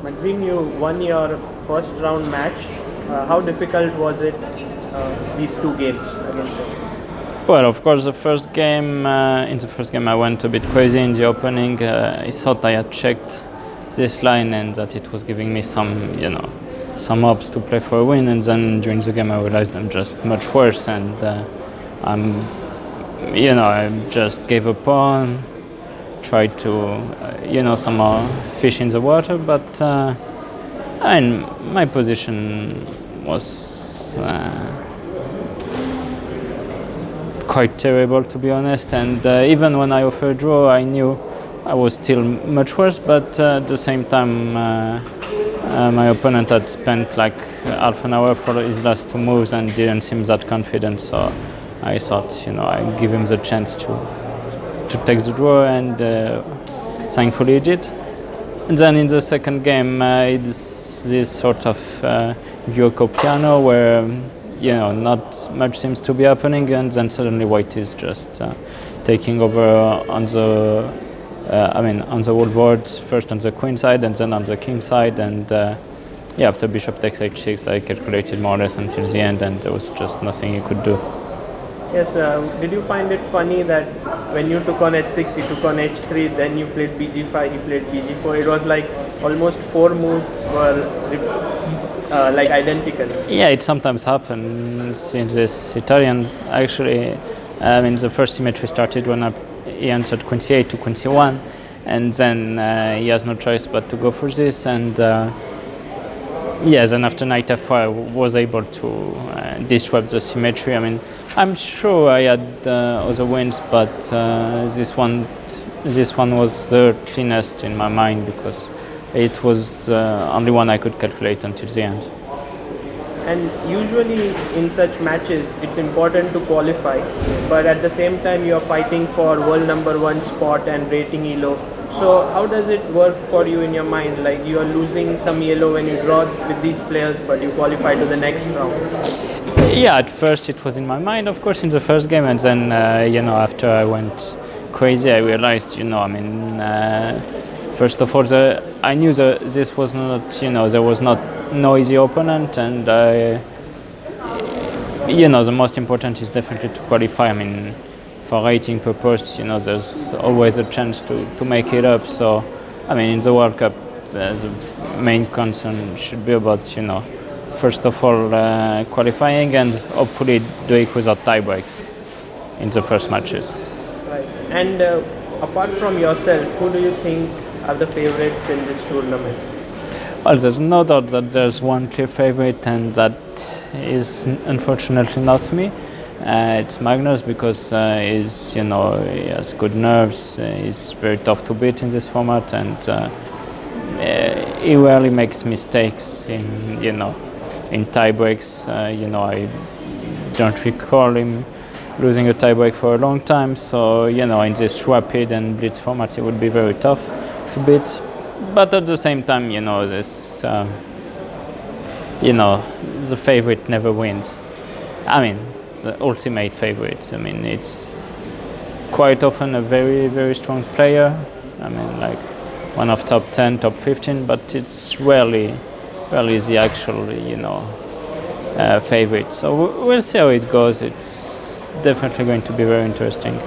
Maxime, you won your first round match. How difficult was it, these two games against them? Well, of course, in the first game, I went a bit crazy in the opening. I thought I had checked this line and that it was giving me some hopes to play for a win. And then during the game, I realized I'm just much worse, and I just gave up on, tried to, somehow fish in the water. But my position was quite terrible, to be honest. And even when I offered a draw, I knew I was still much worse. But at the same time, my opponent had spent like half an hour for his last two moves and didn't seem that confident. So I thought, I'd give him the chance to take the draw, and thankfully he did. And then in the second game, it's this sort of Gyoko piano where not much seems to be happening, and then suddenly White is just taking over on the whole board, first on the queen side and then on the king side, and after bishop takes h6, I calculated more or less until the end, and there was just nothing he could do. Yes, did you find it funny that when you took on h6, he took on h3, then you played bg5, he played bg4? It was like almost four moves were like identical. Yeah, it sometimes happens in this Italians. Actually, the first symmetry started when he answered queen c8 to queen c1, and then he has no choice but to go for this. And then after knight f4, I was able to disrupt the symmetry. I'm sure I had other wins, but this one was the cleanest in my mind because it was only one I could calculate until the end. And usually in such matches, it's important to qualify, but at the same time, you are fighting for world number one spot and rating ELO. So how does it work for you in your mind? Like you are losing some ELO when you draw with these players, but you qualify to the next round. Yeah, at first it was in my mind, of course, in the first game, and then after I went crazy, I realized, first of all, I knew that this was not, there was no easy opponent, and the most important is definitely to qualify. For rating purpose, there's always a chance to make it up. So, in the World Cup, the main concern should be about, first of all, qualifying and hopefully do it without tie breaks in the first matches. Right. And apart from yourself, who do you think are the favorites in this tournament? Well, there's no doubt that there's one clear favorite, and that is unfortunately not me. It's Magnus, because he has good nerves. He's very tough to beat in this format, and he rarely makes mistakes in tie breaks. I don't recall him losing a tie break for a long time. So in this rapid and blitz format, it would be very tough to beat. But at the same time, this the favorite never wins. The ultimate favorite. It's quite often a very, very strong player. Like one of top 10, top 15, but it's rarely the actual, favorite. So we'll see how it goes. It's definitely going to be very interesting.